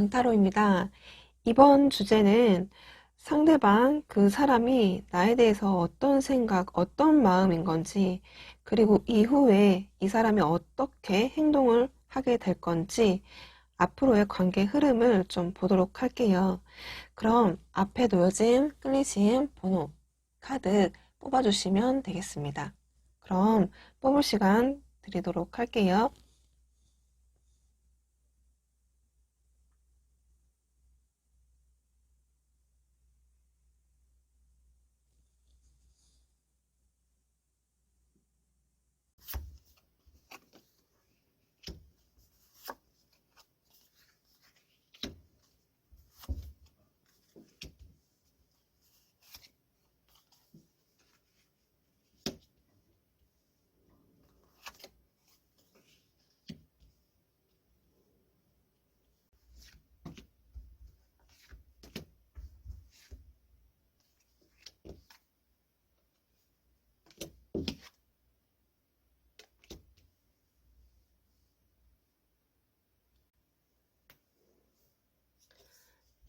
앙타로입니다. 이번 주제는 상대방 그 사람이 나에 대해서 어떤 생각, 어떤 마음인 건지, 그리고 이후에 이 사람이 어떻게 행동을 하게 될 건지, 앞으로의 관계 흐름을 좀 보도록 할게요. 그럼 앞에 놓여진 클리심 번호, 카드 뽑아주시면 되겠습니다. 그럼 뽑을 시간 드리도록 할게요.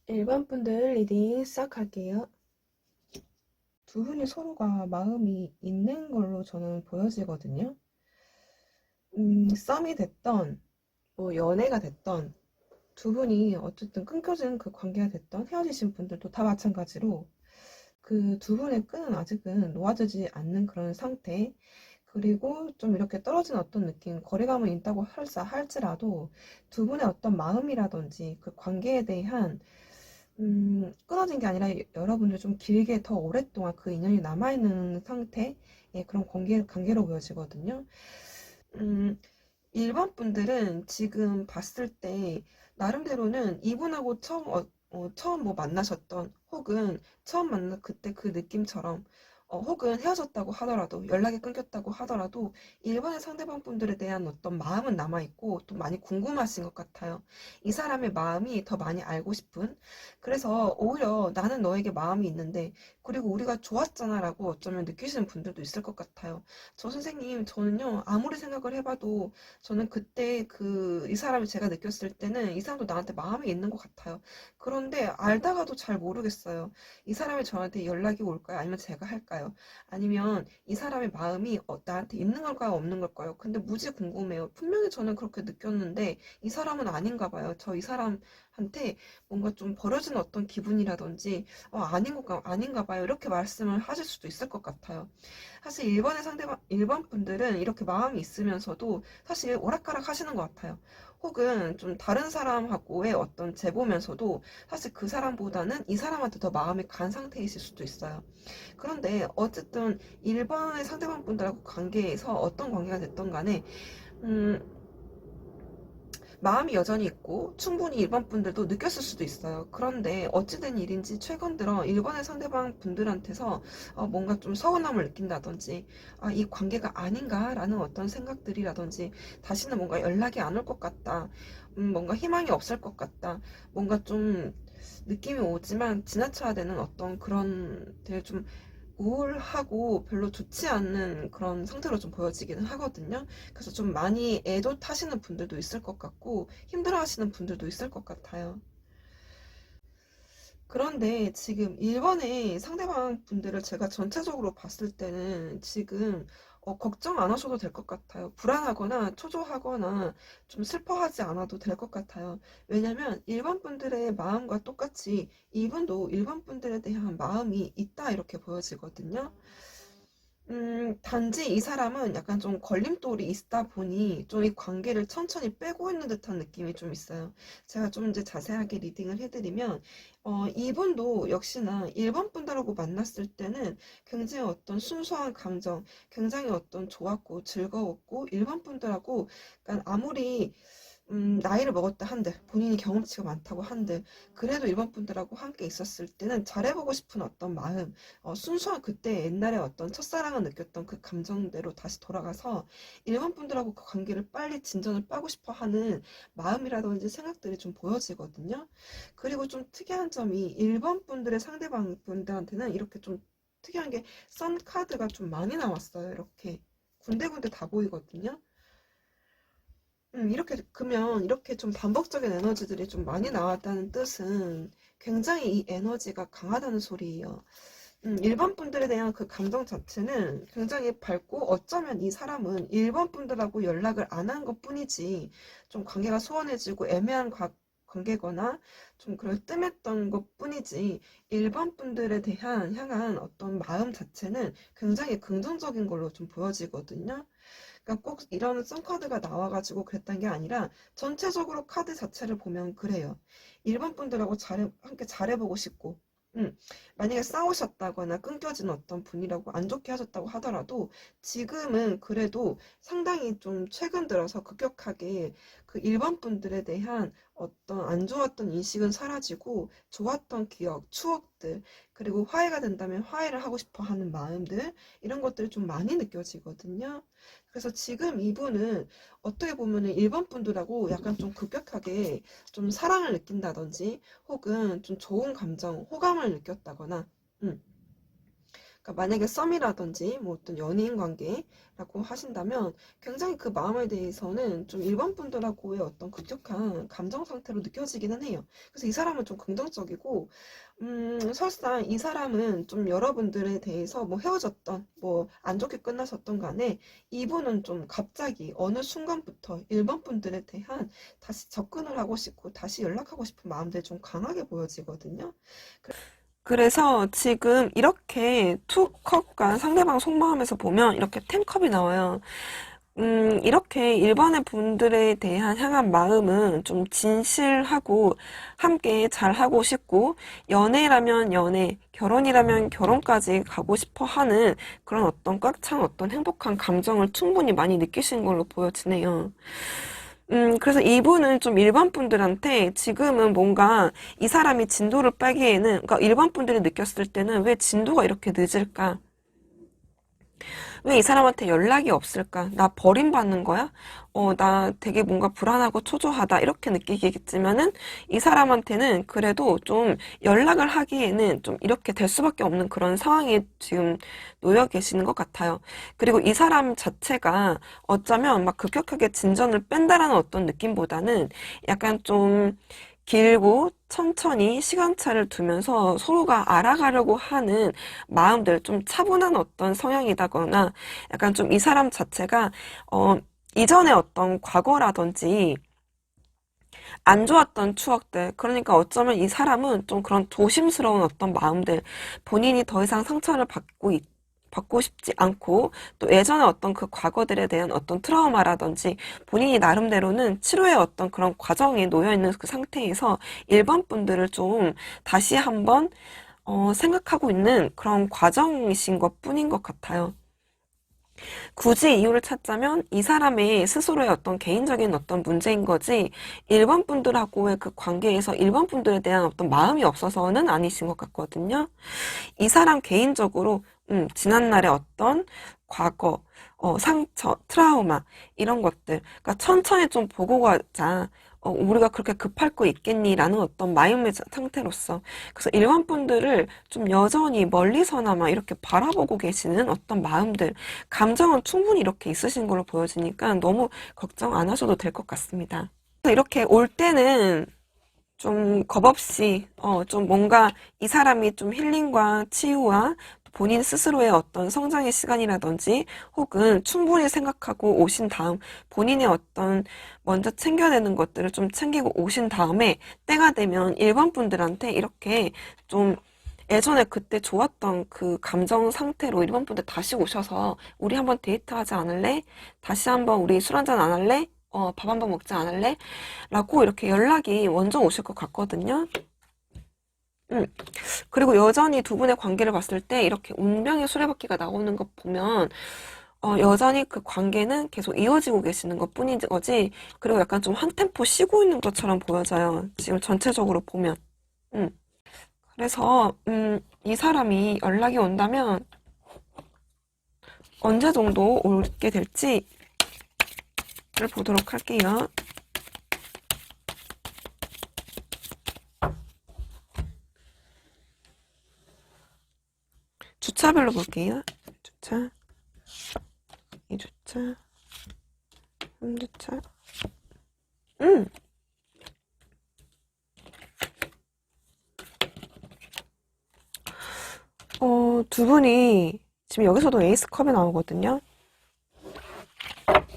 1번 분들 리딩 시작할게요. 두 분이 서로가 마음이 있는 걸로 저는 보여지거든요. 썸이 됐던, 뭐 연애가 됐던, 두 분이 어쨌든 끊겨진 그 관계가 됐던, 헤어지신 분들도 다 마찬가지로 그 두 분의 끈은 아직은 놓아지지 않는 그런 상태. 그리고 좀 이렇게 떨어진 어떤 느낌, 거리감은 있다고 할지라도 두 분의 어떤 마음이라든지 그 관계에 대한 끊어진 게 아니라 여러분들 좀 길게 더 오랫동안 그 인연이 남아있는 상태의 그런 관계로 보여지거든요. 음, 일반 분들은 지금 봤을 때 나름대로는 이분하고 처음 뭐 만나셨던 혹은 처음 만나 그때 그 느낌처럼 혹은 헤어졌다고 하더라도 연락이 끊겼다고 하더라도 일반의 상대방 분들에 대한 어떤 마음은 남아있고 또 많이 궁금하신 것 같아요. 이 사람의 마음이 더 많이 알고 싶은, 그래서 오히려 나는 너에게 마음이 있는데 그리고 우리가 좋았잖아 라고 어쩌면 느끼시는 분들도 있을 것 같아요. 저 선생님, 저는요 아무리 생각을 해봐도 저는 그때 이 사람이 제가 느꼈을 때는 이 사람도 나한테 마음이 있는 것 같아요. 그런데 알다가도 잘 모르겠어요. 이 사람이 저한테 연락이 올까요? 아니면 제가 할까요? 아니면 이 사람의 마음이 나한테 있는 걸까요? 없는 걸까요? 근데 무지 궁금해요. 분명히 저는 그렇게 느꼈는데 이 사람은 아닌가 봐요. 저 이 사람한테 뭔가 좀 버려진 어떤 기분이라든지 아닌가 봐요. 이렇게 말씀을 하실 수도 있을 것 같아요. 사실 일반 분들은 이렇게 마음이 있으면서도 사실 오락가락 하시는 것 같아요. 혹은 좀 다른 사람하고의 어떤 재보면서도 사실 그 사람보다는 이 사람한테 더 마음이 간 상태이실 수도 있어요. 그런데 어쨌든 일반의 상대방 분들하고 관계에서 어떤 관계가 됐던 간에 음, 마음이 여전히 있고 충분히 일반 분들도 느꼈을 수도 있어요. 그런데 어찌된 일인지 최근 들어 일본의 상대방 분들한테서 뭔가 좀 서운함을 느낀다든지 이 관계가 아닌가라는 어떤 생각들이라든지 다시는 뭔가 연락이 안 올 것 같다. 뭔가 희망이 없을 것 같다. 뭔가 좀 느낌이 오지만 지나쳐야 되는 어떤 그런 되게 좀 우울하고 별로 좋지 않는 그런 상태로 좀 보여지기는 하거든요. 그래서 좀 많이 애도 타시는 분들도 있을 것 같고 힘들어 하시는 분들도 있을 것 같아요. 그런데 지금 일본의 상대방 분들을 제가 전체적으로 봤을 때는 지금 걱정 안 하셔도 될 것 같아요. 불안하거나 초조하거나 좀 슬퍼하지 않아도 될 것 같아요. 왜냐면 일본 분들의 마음과 똑같이 이분도 일본 분들에 대한 마음이 있다 이렇게 보여지거든요. 단지 이 사람은 약간 좀 걸림돌이 있다 보니 좀 이 관계를 천천히 빼고 있는 듯한 느낌이 좀 있어요. 제가 좀 이제 자세하게 리딩을 해드리면, 이분도 역시나 일본 분들하고 만났을 때는 굉장히 어떤 순수한 감정, 굉장히 어떤 좋았고 즐거웠고, 일본 분들하고, 그러니까 아무리 나이를 먹었다 한들, 본인이 경험치가 많다고 한들, 그래도 일본 분들하고 함께 있었을 때는 잘해보고 싶은 어떤 마음, 순수한 그때 옛날에 어떤 첫사랑을 느꼈던 그 감정대로 다시 돌아가서 일본 분들하고 그 관계를 빨리 진전을 빠고 싶어 하는 마음이라든지 생각들이 좀 보여지거든요. 그리고 좀 특이한 점이 일본 분들의 상대방 분들한테는 이렇게 좀 특이한 게 선 카드가 좀 많이 나왔어요. 이렇게 군데군데 다 보이거든요. 그러면 이렇게 좀 반복적인 에너지들이 좀 많이 나왔다는 뜻은 굉장히 이 에너지가 강하다는 소리예요. 일반 분들에 대한 그 감정 자체는 굉장히 밝고 어쩌면 이 사람은 일반 분들하고 연락을 안 한 것뿐이지 좀 관계가 소원해지고 애매한 관계거나 좀 그런 뜸했던 것뿐이지 일반 분들에 대한 향한 어떤 마음 자체는 굉장히 긍정적인 걸로 좀 보여지거든요. 그러니까 꼭 이런 썬카드가 나와가지고 그랬던 게 아니라 전체적으로 카드 자체를 보면 그래요. 일반 분들하고 함께 잘해보고 싶고, 만약에 싸우셨다거나 끊겨진 어떤 분이라고 안 좋게 하셨다고 하더라도 지금은 그래도 상당히 좀 최근 들어서 급격하게 그 일반 분들에 대한 어떤 안 좋았던 인식은 사라지고 좋았던 기억, 추억들, 그리고 화해가 된다면 화해를 하고 싶어 하는 마음들, 이런 것들이 좀 많이 느껴지거든요. 그래서 지금 이분은 어떻게 보면은 일반 분들하고 약간 좀 급격하게 좀 사랑을 느낀다든지 혹은 좀 좋은 감정, 호감을 느꼈다거나, 음, 그러니까 만약에 썸이라든지 뭐 어떤 연인 관계라고 하신다면 굉장히 그 마음에 대해서는 좀 일반 분들하고의 어떤 급격한 감정 상태로 느껴지기는 해요. 그래서 이 사람은 좀 긍정적이고, 설사 이 사람은 좀 여러분들에 대해서 뭐 헤어졌던, 뭐 안 좋게 끝나셨던 간에 이분은 좀 갑자기 어느 순간부터 일반 분들에 대한 다시 접근을 하고 싶고 다시 연락하고 싶은 마음들이 좀 강하게 보여지거든요. 그래서 지금 이렇게 투컵과 상대방 속마음에서 보면 이렇게 10컵이 나와요. 이렇게 일반의 분들에 대한 향한 마음은 좀 진실하고 함께 잘하고 싶고 연애라면 연애, 결혼이라면 결혼까지 가고 싶어 하는 그런 어떤 꽉 찬 어떤 행복한 감정을 충분히 많이 느끼시는 걸로 보여지네요. 그래서 이분은 좀 일반 분들한테 지금은 뭔가 이 사람이 진도를 빼기에는, 그러니까 일반 분들이 느꼈을 때는 왜 진도가 이렇게 늦을까? 왜 이 사람한테 연락이 없을까? 나 버림받는 거야? 나 되게 뭔가 불안하고 초조하다. 이렇게 느끼겠지만은 이 사람한테는 그래도 좀 연락을 하기에는 좀 이렇게 될 수밖에 없는 그런 상황에 지금 놓여 계시는 것 같아요. 그리고 이 사람 자체가 어쩌면 막 급격하게 진전을 뺀다라는 어떤 느낌보다는 약간 좀 길고 천천히 시간차를 두면서 서로가 알아가려고 하는 마음들, 좀 차분한 어떤 성향이다거나 약간 좀 이 사람 자체가 이전에 어떤 과거라든지 안 좋았던 추억들, 그러니까 어쩌면 이 사람은 좀 그런 조심스러운 어떤 마음들, 본인이 더 이상 상처를 받고 싶지 않고 또 예전에 어떤 그 과거들에 대한 어떤 트라우마라든지 본인이 나름대로는 치료의 어떤 그런 과정에 놓여 있는 그 상태에서 일반 분들을 좀 다시 한번 생각하고 있는 그런 과정이신 것 뿐인 것 같아요. 굳이 이유를 찾자면 이 사람의 스스로의 어떤 개인적인 어떤 문제인 거지 일반 분들하고의 그 관계에서 일반 분들에 대한 어떤 마음이 없어서는 아니신 것 같거든요. 이 사람 개인적으로 지난날의 어떤 과거, 상처, 트라우마 이런 것들, 그러니까 천천히 좀 보고 가자. 우리가 그렇게 급할 거 있겠니라는 어떤 마음의 상태로서 그래서 일반 분들을 좀 여전히 멀리서나마 이렇게 바라보고 계시는 어떤 마음들, 감정은 충분히 이렇게 있으신 걸로 보여지니까 너무 걱정 안 하셔도 될 것 같습니다. 그래서 이렇게 올 때는 좀 겁없이 좀 뭔가 이 사람이 좀 힐링과 치유와 본인 스스로의 어떤 성장의 시간이라든지 혹은 충분히 생각하고 오신 다음 본인의 어떤 먼저 챙겨야 되는 것들을 좀 챙기고 오신 다음에 때가 되면 일반 분들한테 이렇게 좀 예전에 그때 좋았던 그 감정 상태로 일반 분들 다시 오셔서 우리 한번 데이트하지 않을래? 다시 한번 우리 술 한잔 안 할래? 밥 한번 먹지 않을래? 라고 이렇게 연락이 먼저 오실 것 같거든요. 음. 그리고 여전히 두 분의 관계를 봤을 때 이렇게 운명의 수레바퀴가 나오는 것 보면 여전히 그 관계는 계속 이어지고 계시는 것 뿐인 거지. 그리고 약간 좀 한 템포 쉬고 있는 것처럼 보여져요. 지금 전체적으로 보면. 음. 그래서 이 사람이 연락이 온다면 언제 정도 오게 될지를 보도록 할게요. 주차별로 볼게요. 주차, 2주차, 3주차, 음. 두 분이 지금 여기서도 에이스컵이 나오거든요.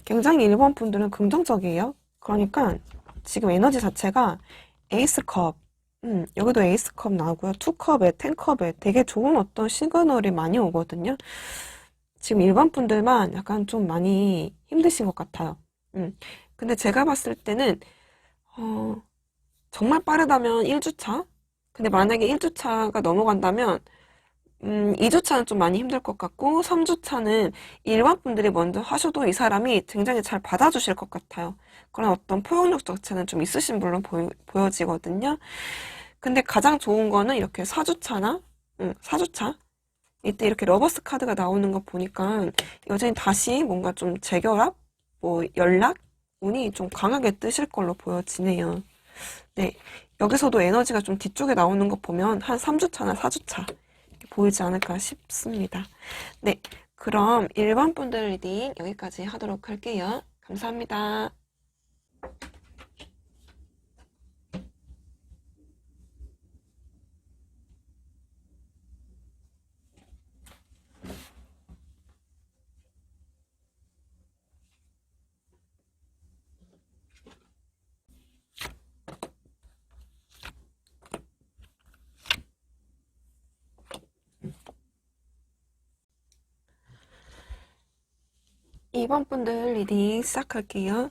굉장히 일본 분들은 긍정적이에요. 그러니까 지금 에너지 자체가 에이스컵, 여기도 에이스컵 나오고요. 투컵에, 텐컵에 되게 좋은 어떤 시그널이 많이 오거든요. 지금 일반 분들만 약간 좀 많이 힘드신 것 같아요. 근데 제가 봤을 때는, 어, 정말 빠르다면 1주차? 근데 만약에 1주차가 넘어간다면 2주차는 좀 많이 힘들 것 같고, 3주차는 일반 분들이 먼저 하셔도 이 사람이 굉장히 잘 받아주실 것 같아요. 그런 어떤 포용력 자체는 좀 있으신 분로 보여지거든요. 근데 가장 좋은 거는 이렇게 4주차나, 4주차? 이때 이렇게 러버스 카드가 나오는 거 보니까 여전히 다시 뭔가 좀 재결합? 뭐 연락? 운이 좀 강하게 뜨실 걸로 보여지네요. 네. 여기서도 에너지가 좀 뒤쪽에 나오는 거 보면 한 3주차나 4주차. 보이지 않을까 싶습니다. 네, 그럼 일반 분들 리딩 여기까지 하도록 할게요. 감사합니다. 2번 분들 리딩 시작할게요.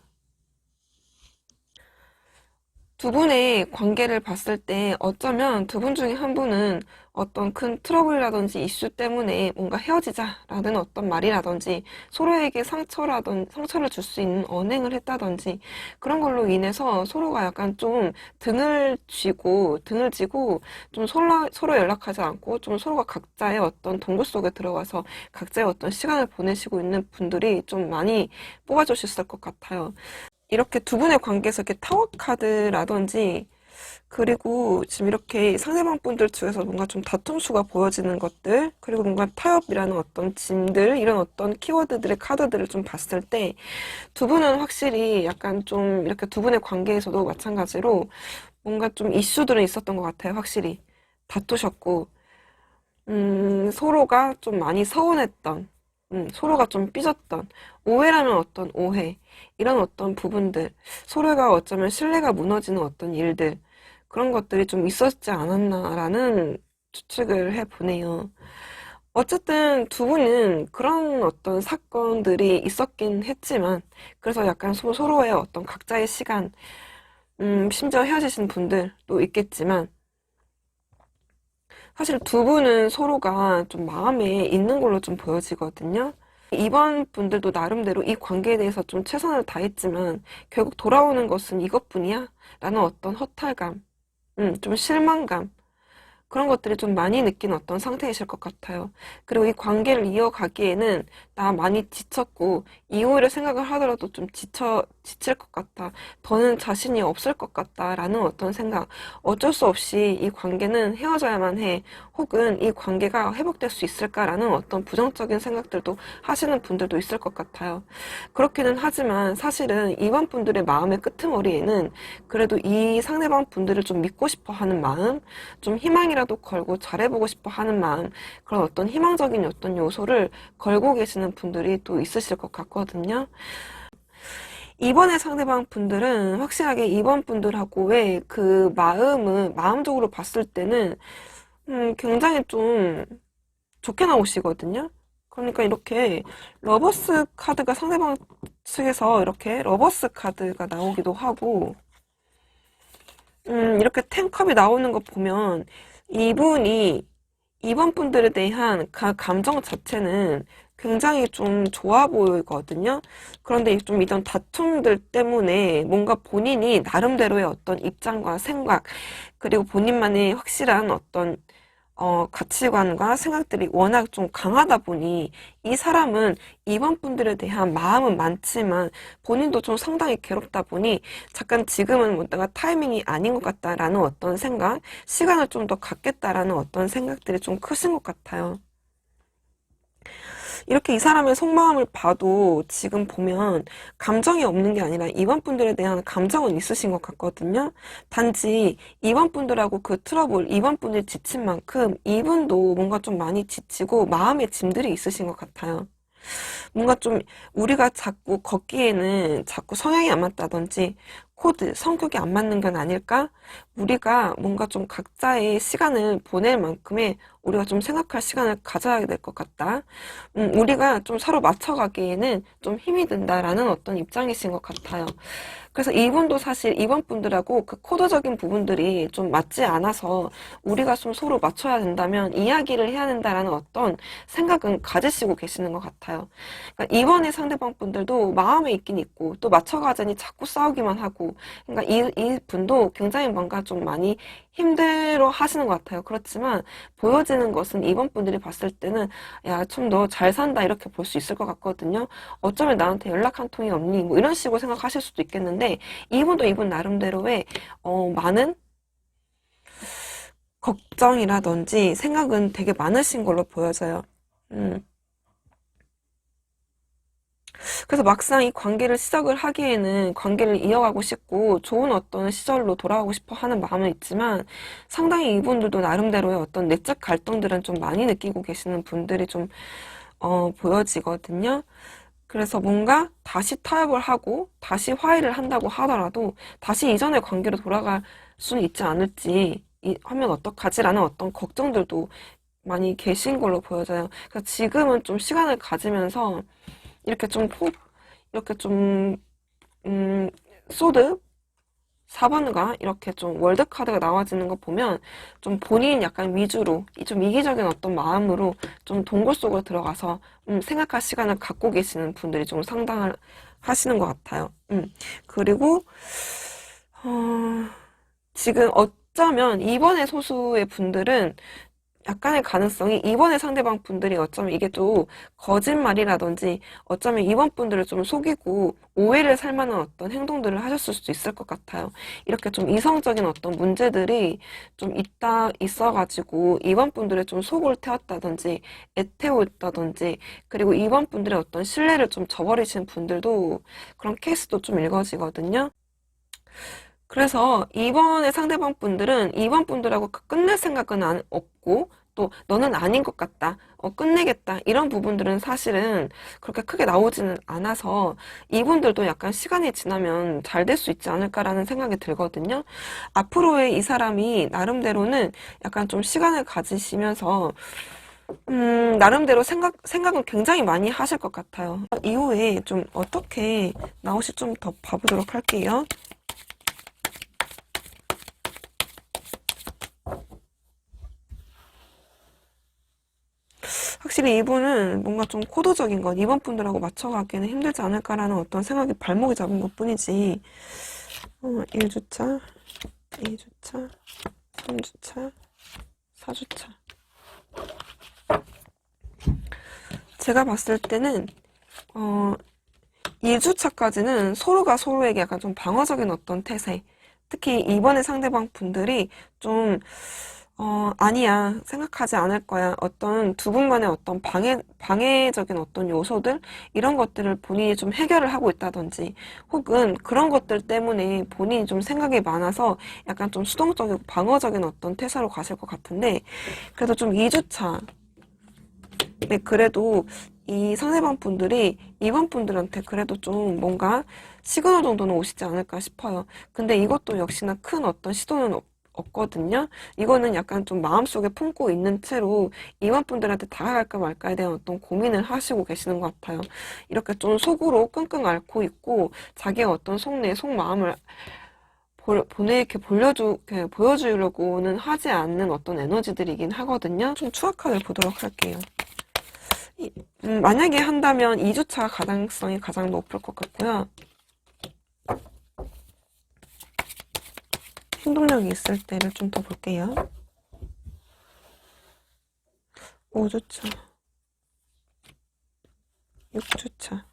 두 분의 관계를 봤을 때 어쩌면 두 분 중에 한 분은 어떤 큰 트러블이라든지 이슈 때문에 뭔가 헤어지자라는 어떤 말이라든지 서로에게 상처를 줄 수 있는 언행을 했다든지 그런 걸로 인해서 서로가 약간 좀 등을 쥐고 좀 서로 연락하지 않고 좀 서로가 각자의 어떤 동굴 속에 들어가서 각자의 어떤 시간을 보내시고 있는 분들이 좀 많이 뽑아주셨을 것 같아요. 이렇게 두 분의 관계에서 이렇게 타워 카드라든지 그리고 지금 이렇게 상대방 분들 중에서 뭔가 좀 다툼수가 보여지는 것들 그리고 뭔가 타협이라는 어떤 짐들 이런 어떤 키워드들의 카드들을 좀 봤을 때 두 분은 확실히 약간 좀 이렇게 두 분의 관계에서도 마찬가지로 뭔가 좀 이슈들은 있었던 것 같아요. 확실히 다투셨고 서로가 좀 많이 서운했던, 서로가 좀 삐졌던, 오해라면 어떤 오해, 이런 어떤 부분들, 서로가 어쩌면 신뢰가 무너지는 어떤 일들, 그런 것들이 좀 있었지 않았나라는 추측을 해보네요. 어쨌든 두 분은 그런 어떤 사건들이 있었긴 했지만, 그래서 약간 서로의 어떤 각자의 시간, 심지어 헤어지신 분들도 있겠지만, 사실 두 분은 서로가 좀 마음에 있는 걸로 좀 보여지거든요. 이번 분들도 나름대로 이 관계에 대해서 좀 최선을 다했지만 결국 돌아오는 것은 이것뿐이야? 라는 어떤 허탈감, 좀 실망감, 그런 것들이 좀 많이 느낀 어떤 상태이실 것 같아요. 그리고 이 관계를 이어가기에는 나 많이 지쳤고 이후를 생각을 하더라도 좀 지칠 것 같다. 더는 자신이 없을 것 같다라는 어떤 생각. 어쩔 수 없이 이 관계는 헤어져야만 해. 혹은 이 관계가 회복될 수 있을까라는 어떤 부정적인 생각들도 하시는 분들도 있을 것 같아요. 그렇기는 하지만 사실은 이번 분들의 마음의 끄트머리에는 그래도 이 상대방 분들을 좀 믿고 싶어 하는 마음, 좀 희망이라도 걸고 잘해보고 싶어 하는 마음, 그런 어떤 희망적인 어떤 요소를 걸고 계시는 분들이 또 있으실 것 같거든요. 이번에 상대방 분들은 확실하게 이번 분들하고의 그 마음적으로 봤을 때는, 굉장히 좀 좋게 나오시거든요. 그러니까 이렇게 러버스 카드가 상대방 측에서 이렇게 러버스 카드가 나오기도 하고, 이렇게 텐컵이 나오는 거 보면 이분이 이번 분들에 대한 감정 자체는 굉장히 좀 좋아 보이거든요. 그런데 좀 이런 다툼들 때문에 뭔가 본인이 나름대로의 어떤 입장과 생각, 그리고 본인만의 확실한 어떤 가치관과 생각들이 워낙 좀 강하다 보니 이 사람은 이번 분들에 대한 마음은 많지만 본인도 좀 상당히 괴롭다 보니 잠깐 지금은 뭔가 타이밍이 아닌 것 같다라는 어떤 생각, 시간을 좀 더 갖겠다라는 어떤 생각들이 좀 크신 것 같아요. 이렇게 이 사람의 속마음을 봐도 지금 보면 감정이 없는 게 아니라 이번분들에 대한 감정은 있으신 것 같거든요. 단지 이번분들하고 그 트러블, 이번분들이 지친 만큼 이분도 뭔가 좀 많이 지치고 마음의 짐들이 있으신 것 같아요. 뭔가 좀 우리가 자꾸 걷기에는 자꾸 성향이 안 맞다든지 코드, 성격이 안 맞는 건 아닐까? 우리가 뭔가 좀 각자의 시간을 보낼 만큼의 우리가 좀 생각할 시간을 가져야 될 것 같다. 우리가 좀 서로 맞춰가기에는 좀 힘이 든다라는 어떤 입장이신 것 같아요. 그래서 이분도 사실 이번 분들하고 그 코드적인 부분들이 좀 맞지 않아서 우리가 좀 서로 맞춰야 된다면 이야기를 해야 된다라는 어떤 생각은 가지시고 계시는 것 같아요. 그러니까 이번에 상대방 분들도 마음에 있긴 있고 또 맞춰가자니 자꾸 싸우기만 하고 그러니까 이 분도 굉장히 뭔가 좀 많이 힘들어 하시는 것 같아요. 그렇지만 보여지는 것은 이번 분들이 봤을 때는 야, 좀 너 잘 산다 이렇게 볼 수 있을 것 같거든요. 어쩌면 나한테 연락 한 통이 없니? 뭐 이런 식으로 생각하실 수도 있겠는데 이분도 이분 나름대로의 많은 걱정이라든지 생각은 되게 많으신 걸로 보여져요. 음. 그래서 막상 이 관계를 시작을 하기에는 관계를 이어가고 싶고 좋은 어떤 시절로 돌아가고 싶어 하는 마음은 있지만 상당히 이분들도 나름대로의 어떤 내적 갈등들은 좀 많이 느끼고 계시는 분들이 좀 보여지거든요. 그래서 뭔가 다시 타협을 하고 다시 화해를 한다고 하더라도 다시 이전의 관계로 돌아갈 수는 있지 않을지 하면 어떡하지라는 어떤 걱정들도 많이 계신 걸로 보여져요. 그래서 지금은 좀 시간을 가지면서 이렇게 좀 이렇게 좀, 소드 4번가 이렇게 좀 월드카드가 나와지는 거 보면 좀 본인 약간 위주로 좀 이기적인 어떤 마음으로 좀 동굴 속으로 들어가서 생각할 시간을 갖고 계시는 분들이 좀 상당을 하시는 것 같아요. 그리고 어, 지금 어쩌면 이번에 소수의 분들은 약간의 가능성이 이번에 상대방 분들이 어쩌면 이게 또 거짓말이라든지 어쩌면 이번 분들을 좀 속이고 오해를 살 만한 어떤 행동들을 하셨을 수도 있을 것 같아요. 이렇게 좀 이성적인 어떤 문제들이 좀 있어가지고 이번 분들의 좀 속을 태웠다든지 애태웠다든지 그리고 이번 분들의 어떤 신뢰를 좀 저버리신 분들도 그런 케이스도 좀 읽어지거든요. 그래서 이번에 상대방 분들은 이번 분들하고 끝낼 생각은 없고 또 너는 아닌 것 같다. 끝내겠다. 이런 부분들은 사실은 그렇게 크게 나오지는 않아서 이분들도 약간 시간이 지나면 잘 될 수 있지 않을까라는 생각이 들거든요. 앞으로의 이 사람이 나름대로는 약간 좀 시간을 가지시면서 나름대로 생각은 굉장히 많이 하실 것 같아요. 이후에 좀 어떻게 나오실지 좀 더 봐보도록 할게요. 확실히 이분은 뭔가 좀 코드적인 것, 이번 분들하고 맞춰가기에는 힘들지 않을까라는 어떤 생각이 발목이 잡은 것 뿐이지, 1주차, 2주차, 3주차, 4주차. 제가 봤을 때는, 2주차까지는 서로가 서로에게 약간 좀 방어적인 어떤 태세, 특히 이번에 상대방 분들이 좀 아니야. 생각하지 않을 거야. 어떤 두 분간의 어떤 방해적인 어떤 요소들, 이런 것들을 본인이 좀 해결을 하고 있다든지, 혹은 그런 것들 때문에 본인이 좀 생각이 많아서 약간 좀 수동적이고 방어적인 어떤 태세로 가실 것 같은데, 그래도 좀 2주차. 네, 그래도 이 상대방 분들이 이번 분들한테 그래도 좀 뭔가 시그널 정도는 오시지 않을까 싶어요. 근데 이것도 역시나 큰 어떤 시도는 없거든요. 이거는 약간 좀 마음속에 품고 있는 채로 이번 분들한테 다가갈까 말까에 대한 어떤 고민을 하시고 계시는 것 같아요. 이렇게 좀 속으로 끙끙 앓고 있고 자기의 어떤 속내, 속마음을 이렇게 보여주려고는 하지 않는 어떤 에너지들이긴 하거든요. 좀 추악하게 보도록 할게요. 만약에 한다면 2주차 가능성이 가장 높을 것 같고요. 행동력이 있을 때를 좀 더 볼게요. 5주차, 6주차,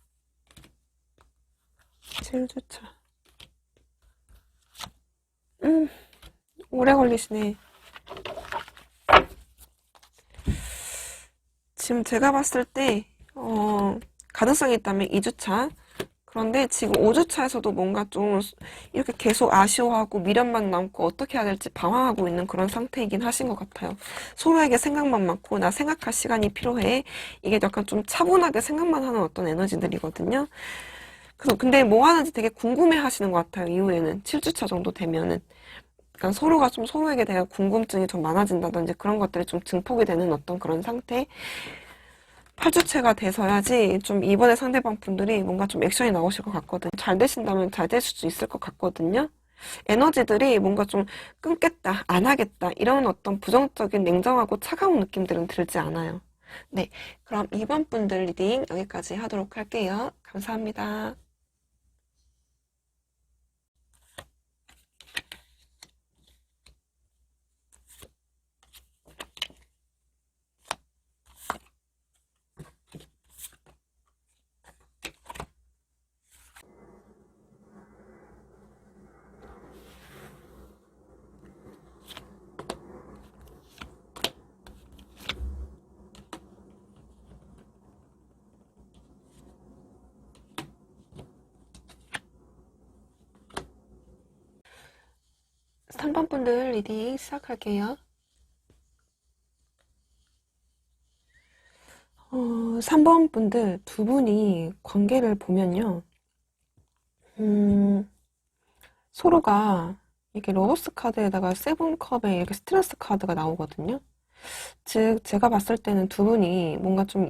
7주차. 오래 걸리시네. 지금 제가 봤을 때 가능성이 있다면 2주차. 그런데 지금 5주차에서도 뭔가 좀 이렇게 계속 아쉬워하고 미련만 남고 어떻게 해야 될지 방황하고 있는 그런 상태이긴 하신 것 같아요. 서로에게 생각만 많고 나 생각할 시간이 필요해. 이게 약간 좀 차분하게 생각만 하는 어떤 에너지들이거든요. 그래서 근데 뭐 하는지 되게 궁금해 하시는 것 같아요. 이후에는 7주차 정도 되면은. 그러니까 서로가 좀 서로에게 대한 궁금증이 좀 많아진다든지 그런 것들이 좀 증폭이 되는 어떤 그런 상태. 8주째가 돼서야지 좀 이번에 상대방 분들이 뭔가 좀 액션이 나오실 것 같거든요. 잘 되신다면 잘 될 수도 있을 것 같거든요. 에너지들이 뭔가 좀 끊겠다, 안 하겠다, 이런 어떤 부정적인 냉정하고 차가운 느낌들은 들지 않아요. 네, 그럼 이번 분들 리딩 여기까지 하도록 할게요. 감사합니다. 3번 분들 리딩 시작할게요. 3번 분들 두 분이 관계를 보면요. 서로가 이렇게 러버스 카드에다가 세븐컵에 이렇게 스트레스 카드가 나오거든요. 즉, 제가 봤을 때는 두 분이 뭔가 좀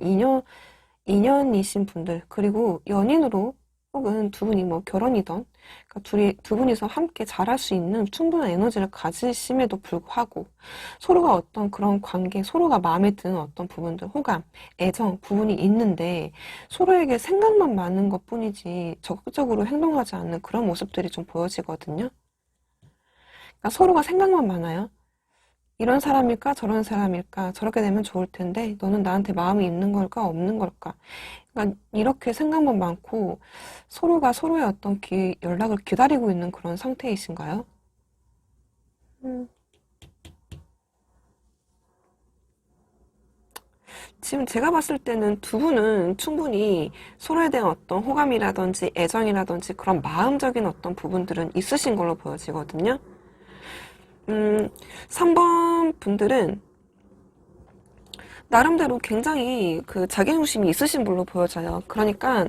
인연이신 분들, 그리고 연인으로 혹은 두 분이 뭐 결혼이던, 그러니까 두 분이서 함께 잘할 수 있는 충분한 에너지를 가지심에도 불구하고 서로가 어떤 그런 관계, 서로가 마음에 드는 어떤 부분들, 호감, 애정 부분이 있는데 서로에게 생각만 많은 것 뿐이지 적극적으로 행동하지 않는 그런 모습들이 좀 보여지거든요. 그러니까 서로가 생각만 많아요. 이런 사람일까 저런 사람일까 저렇게 되면 좋을 텐데 너는 나한테 마음이 있는 걸까 없는 걸까. 그러니까 이렇게 생각만 많고 서로가 서로의 어떤 연락을 기다리고 있는 그런 상태이신가요? 음, 지금 제가 봤을 때는 두 분은 충분히 서로에 대한 어떤 호감이라든지 애정이라든지 그런 마음적인 어떤 부분들은 있으신 걸로 보여지거든요. 3번 분들은 나름대로 굉장히 그 자기중심이 있으신 분로 보여져요. 그러니까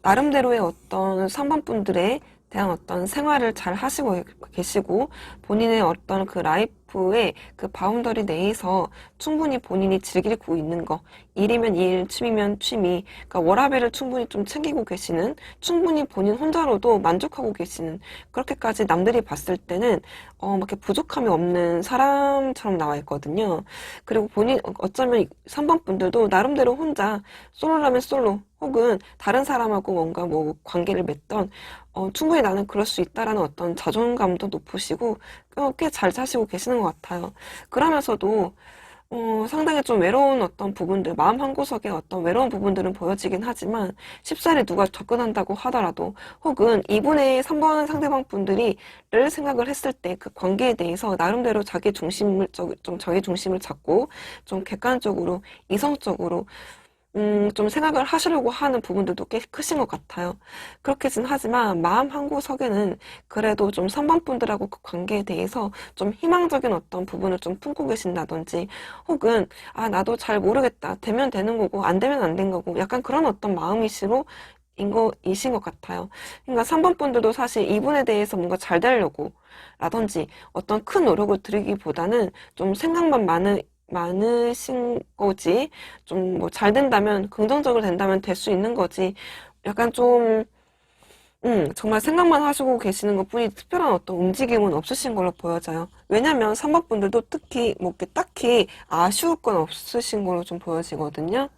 나름대로의 어떤 3번 분들에 대한 어떤 생활을 잘 하시고 계시고 본인의 어떤 그 라이프의 그 바운더리 내에서 충분히 본인이 즐기고 있는 거, 일이면 일, 취미면 취미, 그러니까 워라밸을 충분히 좀 챙기고 계시는, 충분히 본인 혼자로도 만족하고 계시는, 그렇게까지 남들이 봤을 때는 막 이렇게 부족함이 없는 사람처럼 나와 있거든요. 그리고 본인 어쩌면 3번 분들도 나름대로 혼자 솔로라면 솔로 혹은 다른 사람하고 뭔가 뭐 관계를 맺던 충분히 나는 그럴 수 있다라는 어떤 자존감도 높으시고 꽤 잘 사시고 계시는 것 같아요. 그러면서도 상당히 좀 외로운 어떤 부분들, 마음 한구석에 어떤 외로운 부분들은 보여지긴 하지만 쉽사리 누가 접근한다고 하더라도 혹은 이분의 3번 상대방 분들이 를 생각을 했을 때 그 관계에 대해서 나름대로 좀 자기 중심을 잡고 좀 객관적으로 이성적으로 좀 생각을 하시려고 하는 부분들도 꽤 크신 것 같아요. 그렇게는 하지만 마음 한구석에는 그래도 좀 선반분들하고 그 관계에 대해서 좀 희망적인 어떤 부분을 좀 품고 계신다든지 혹은 아 나도 잘 모르겠다. 되면 되는 거고 안 되면 안 된 거고 약간 그런 어떤 마음이시로 이신 것 같아요. 그러니까 3번 분들도 사실 이분에 대해서 뭔가 잘 되려고 라든지 어떤 큰 노력을 들이기보다는 좀 생각만 많으신 거지. 좀 뭐 잘 된다면, 긍정적으로 된다면 될 수 있는 거지. 약간 좀, 정말 생각만 하시고 계시는 것 뿐이 특별한 어떤 움직임은 없으신 걸로 보여져요. 왜냐면 3번 분들도 특히, 뭐, 이렇게 딱히 아쉬울 건 없으신 걸로 좀 보여지거든요.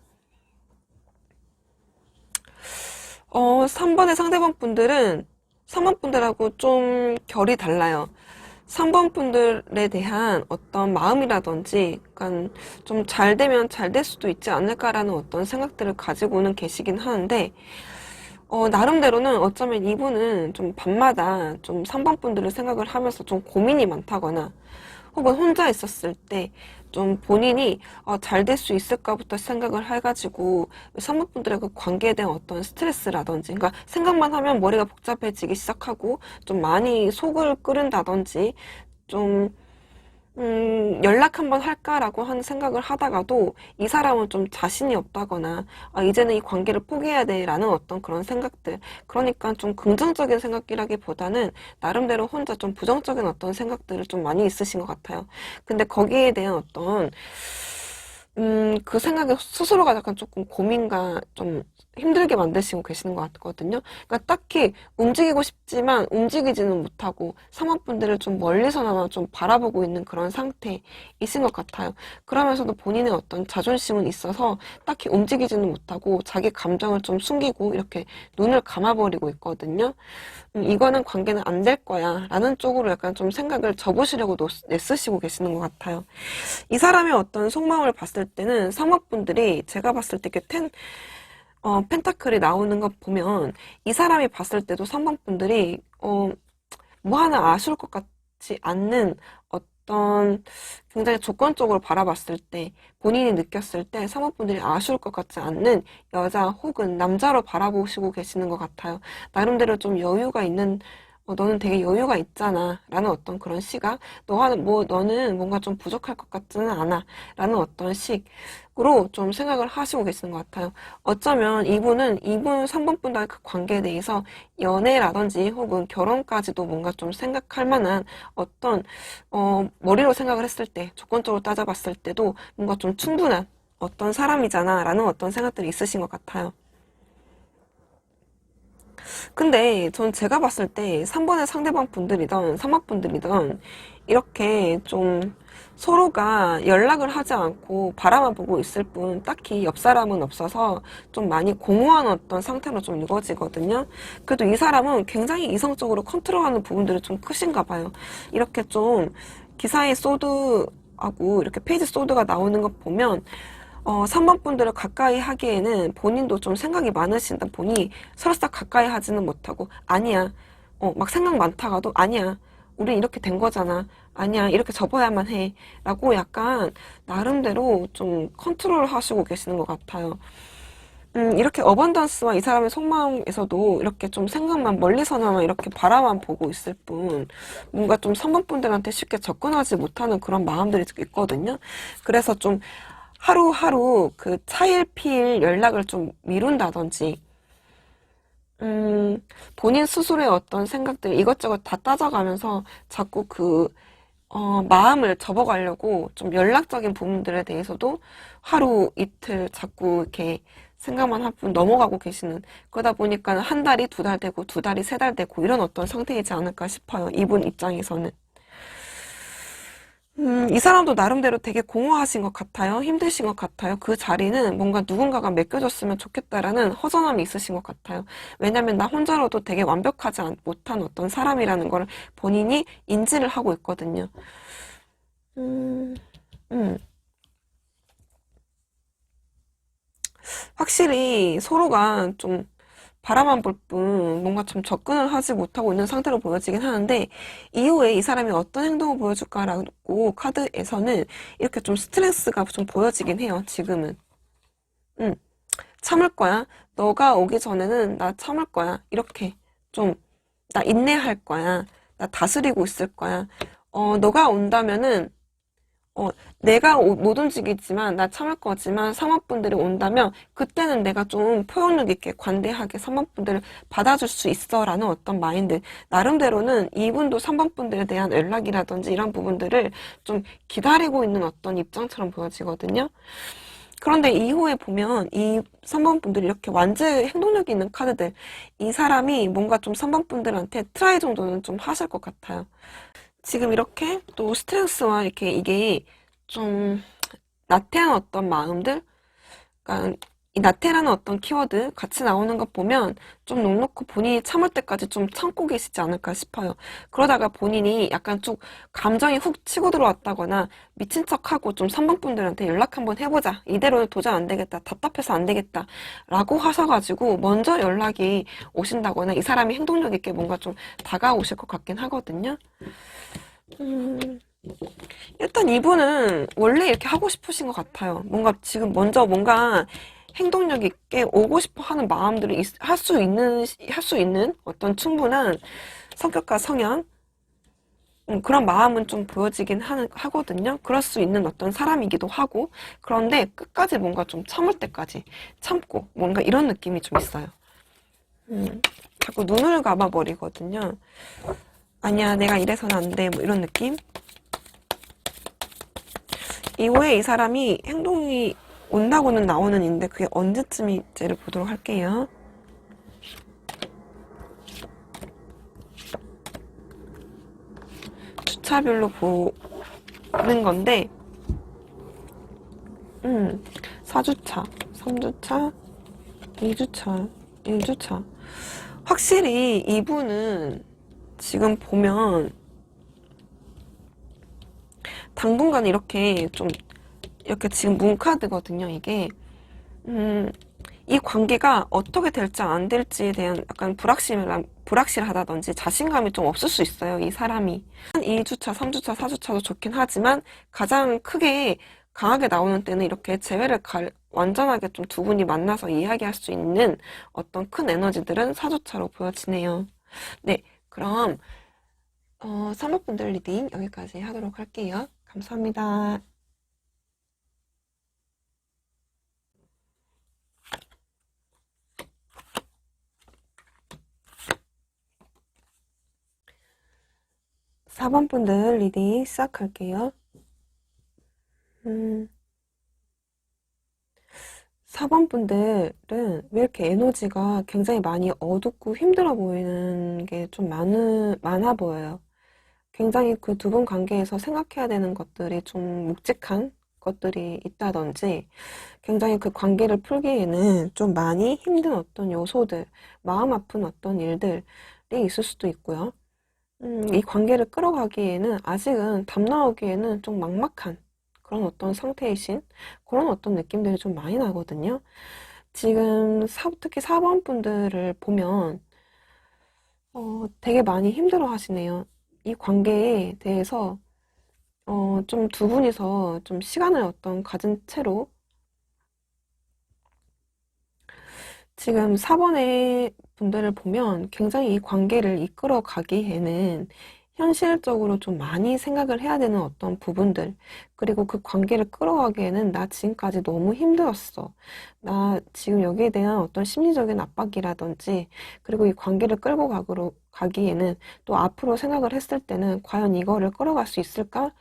3번의 상대방 분들은 3번 분들하고 좀 결이 달라요. 3번 분들에 대한 어떤 마음이라든지, 그러니까 좀 잘 되면 잘 될 수도 있지 않을까라는 어떤 생각들을 가지고는 계시긴 하는데, 나름대로는 어쩌면 이분은 좀 밤마다 좀 3번 분들을 생각을 하면서 좀 고민이 많다거나, 혹은 혼자 있었을 때 좀 본인이 잘 될 수 있을까부터 생각을 해가지고 3번분들의 그 관계에 대한 어떤 스트레스라든지, 그러니까 생각만 하면 머리가 복잡해지기 시작하고 좀 많이 속을 끓는다든지, 좀 연락 한번 할까라고 하는 생각을 하다가도 이 사람은 좀 자신이 없다거나 이제는 이 관계를 포기해야 돼라는 어떤 그런 생각들, 그러니까 좀 긍정적인 생각이라기보다는 나름대로 혼자 좀 부정적인 어떤 생각들을 좀 많이 있으신 것 같아요. 근데 거기에 대한 어떤 그 생각에 스스로가 약간 조금 고민과 좀 힘들게 만드시고 계시는 것 같거든요. 그러니까 딱히 움직이고 싶지만 움직이지는 못하고 상황분들을 좀 멀리서나마 좀 바라보고 있는 그런 상태이신 것 같아요. 그러면서도 본인의 어떤 자존심은 있어서 딱히 움직이지는 못하고 자기 감정을 좀 숨기고 이렇게 눈을 감아버리고 있거든요. 이거는 관계는 안 될 거야 라는 쪽으로 약간 좀 생각을 접으시려고 애쓰시고 계시는 것 같아요. 이 사람의 어떤 속마음을 봤을 때는 상업분들이 제가 봤을 때 이렇게 펜타클이 나오는 거 보면 이 사람이 봤을 때도 상방분들이 뭐 하나 아쉬울 것 같지 않는 어떤 굉장히 조건적으로 바라봤을 때 본인이 느꼈을 때 상업분들이 아쉬울 것 같지 않는 여자 혹은 남자로 바라보시고 계시는 것 같아요. 나름대로 좀 여유가 있는 너는 되게 여유가 있잖아 라는 어떤 그런 시각, 너는 뭔가 좀 부족할 것 같지는 않아 라는 어떤 식으로 좀 생각을 하시고 계시는 것 같아요. 어쩌면 이분 3번분과의 그 관계에 대해서 연애라든지 혹은 결혼까지도 뭔가 좀 생각할 만한 어떤 머리로 생각을 했을 때, 조건적으로 따져봤을 때도 뭔가 좀 충분한 어떤 사람이잖아 라는 어떤 생각들이 있으신 것 같아요. 근데 전 제가 봤을 때 3번의 상대방 분들이든 3학 분들이든 이렇게 좀 서로가 연락을 하지 않고 바라만 보고 있을 뿐 딱히 옆 사람은 없어서 좀 많이 공허한 어떤 상태로 좀 이루어지거든요. 그래도 이 사람은 굉장히 이성적으로 컨트롤하는 부분들이 좀 크신가 봐요. 이렇게 좀 기사에 소드하고 이렇게 페이지 소드가 나오는 것 보면 3번 분들을 가까이 하기에는 본인도 좀 생각이 많으신다 보니 설사 가까이 하지는 못하고 아니야. 막 생각 많다가도 아니야. 우린 이렇게 된 거잖아. 아니야. 이렇게 접어야만 해. 라고 약간 나름대로 좀 컨트롤 하시고 계시는 것 같아요. 이렇게 어번던스와 이 사람의 속마음에서도 이렇게 좀 생각만 멀리서나마 이렇게 바라만 보고 있을 뿐 뭔가 좀 3번 분들한테 쉽게 접근하지 못하는 그런 마음들이 있거든요. 그래서 좀 하루하루 그 차일피일 연락을 좀 미룬다든지, 본인 스스로의 어떤 생각들 이것저것 다 따져가면서 자꾸 마음을 접어가려고 좀 연락적인 부분들에 대해서도 하루 이틀 자꾸 이렇게 생각만 할 뿐 넘어가고 계시는, 그러다 보니까 한 달이 두 달 되고 두 달이 세 달 되고 이런 어떤 상태이지 않을까 싶어요. 이분 입장에서는. 이 사람도 나름대로 되게 공허하신 것 같아요. 힘드신 것 같아요. 그 자리는 뭔가 누군가가 맡겨줬으면 좋겠다라는 허전함이 있으신 것 같아요. 왜냐면 나 혼자로도 되게 완벽하지 못한 어떤 사람이라는 걸 본인이 인지를 하고 있거든요. 음, 음. 확실히 서로가 좀 바라만 볼 뿐 뭔가 좀 접근을 하지 못하고 있는 상태로 보여지긴 하는데 이후에 이 사람이 어떤 행동을 보여줄까라고 카드에서는 이렇게 좀 스트레스가 좀 보여지긴 해요. 지금은. 응, 참을 거야. 너가 오기 전에는 나 참을 거야. 이렇게 좀 나 인내할 거야. 나 다스리고 있을 거야. 너가 온다면은 내가 못 움직이지만 나 참을 거지만 상업분들이 온다면 그때는 내가 좀 포용력 있게 관대하게 3번분들을 받아줄 수 있어 라는 어떤 마인드, 나름대로는 이분도 3번분들에 대한 연락이라든지 이런 부분들을 좀 기다리고 있는 어떤 입장처럼 보여지거든요. 그런데 이후에 보면 이 3번분들이 이렇게 완전히 행동력이 있는 카드들, 이 사람이 뭔가 좀 3번분들한테 트라이 정도는 좀 하실 것 같아요. 지금 이렇게 또 스트레스와 이렇게 이게 좀 나태한 어떤 마음들, 그러니까 이 나태라는 어떤 키워드 같이 나오는 것 보면 좀 넉넉히 본인이 참을 때까지 좀 참고 계시지 않을까 싶어요. 그러다가 본인이 약간 쭉 감정이 훅 치고 들어왔다거나 미친 척하고 좀 선방분들한테 연락 한번 해보자. 이대로는 도저히 안 되겠다. 답답해서 안 되겠다. 라고 하셔가지고 먼저 연락이 오신다거나 이 사람이 행동력 있게 뭔가 좀 다가오실 것 같긴 하거든요. 음, 일단 이분은 원래 이렇게 하고 싶으신 것 같아요. 뭔가 지금 먼저 뭔가 행동력 있게 오고 싶어 하는 마음들을 할 수 있는 어떤 충분한 성격과 성향, 그런 마음은 좀 보여지긴 하거든요. 그럴 수 있는 어떤 사람이기도 하고, 그런데 끝까지 뭔가 좀 참을 때까지 참고, 뭔가 이런 느낌이 좀 있어요. 자꾸 눈을 감아버리거든요. 아니야, 내가 이래서는 안 돼, 뭐 이런 느낌? 이후에 이 사람이 행동이 온다고는 나오는 인데, 그게 언제쯤일지를 보도록 할게요. 주차별로 보는 건데, 4주차, 3주차, 2주차, 1주차. 확실히 이분은 지금 보면 당분간 이렇게 지금 문카드거든요, 이게. 이 관계가 어떻게 될지 안 될지에 대한 약간 불확실하다든지 자신감이 좀 없을 수 있어요, 이 사람이. 2주차, 3주차, 4주차도 좋긴 하지만 가장 크게 강하게 나오는 때는 이렇게 완전하게 좀 두 분이 만나서 이야기할 수 있는 어떤 큰 에너지들은 4주차로 보여지네요. 네, 그럼 3호분들 리딩 여기까지 하도록 할게요. 감사합니다. 4번 분들 리딩 시작할게요. 4번 분들은 왜 이렇게 에너지가 굉장히 많이 어둡고 힘들어 보이는 게 좀 많아 보여요. 굉장히 그 두 분 관계에서 생각해야 되는 것들이 좀 묵직한 것들이 있다든지, 굉장히 그 관계를 풀기에는 좀 많이 힘든 어떤 요소들, 마음 아픈 어떤 일들이 있을 수도 있고요. 이 관계를 끌어가기에는 아직은 담 나오기에는 좀 막막한 그런 어떤 상태이신 그런 어떤 느낌들이 좀 많이 나거든요. 지금 특히 4번 분들을 보면 되게 많이 힘들어 하시네요. 이 관계에 대해서 좀 두 분이서 좀 시간을 가진 채로 지금 4번의 분들을 보면 굉장히 이 관계를 이끌어 가기에는 현실적으로 좀 많이 생각을 해야 되는 어떤 부분들, 그리고 그 관계를 끌어가기에는 나 지금까지 너무 힘들었어. 나 지금 여기에 대한 어떤 심리적인 압박이라든지, 그리고 이 관계를 끌고 가기에는 또 앞으로 생각을 했을 때는 과연 이거를 끌어갈 수 있을까?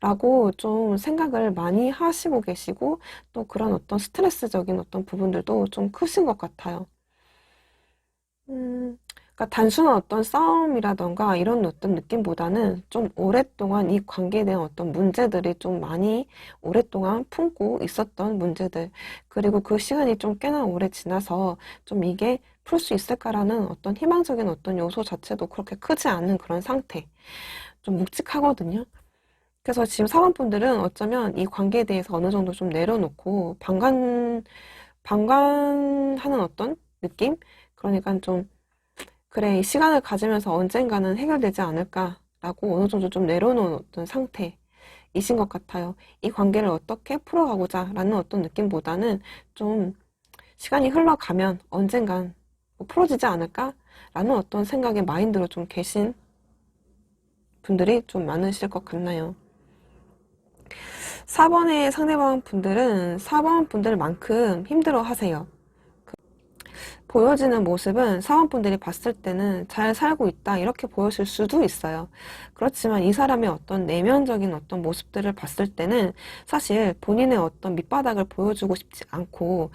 라고 좀 생각을 많이 하시고 계시고, 또 그런 어떤 스트레스적인 어떤 부분들도 좀 크신 것 같아요. 그러니까 단순한 어떤 싸움이라던가 이런 어떤 느낌보다는 좀 오랫동안 이 관계에 대한 어떤 문제들이 좀 많이 오랫동안 품고 있었던 문제들, 그리고 그 시간이 좀 꽤나 오래 지나서 좀 이게 풀 수 있을까라는 어떤 희망적인 어떤 요소 자체도 그렇게 크지 않은 그런 상태. 좀 묵직하거든요. 그래서 지금 사원분들은 어쩌면 이 관계에 대해서 어느 정도 좀 내려놓고 방관하는 어떤 느낌? 그러니까 좀, 그래, 이 시간을 가지면서 언젠가는 해결되지 않을까라고 어느 정도 좀 내려놓은 어떤 상태이신 것 같아요. 이 관계를 어떻게 풀어가고자 라는 어떤 느낌보다는 좀 시간이 흘러가면 언젠간 뭐 풀어지지 않을까라는 어떤 생각의 마인드로 좀 계신 분들이 좀 많으실 것 같나요? 4번의 상대방 분들은 4번 분들만큼 힘들어 하세요. 보여지는 모습은 사원분들이 봤을 때는 잘 살고 있다 이렇게 보였을 수도 있어요. 그렇지만 이 사람의 어떤 내면적인 어떤 모습들을 봤을 때는 사실 본인의 어떤 밑바닥을 보여주고 싶지 않고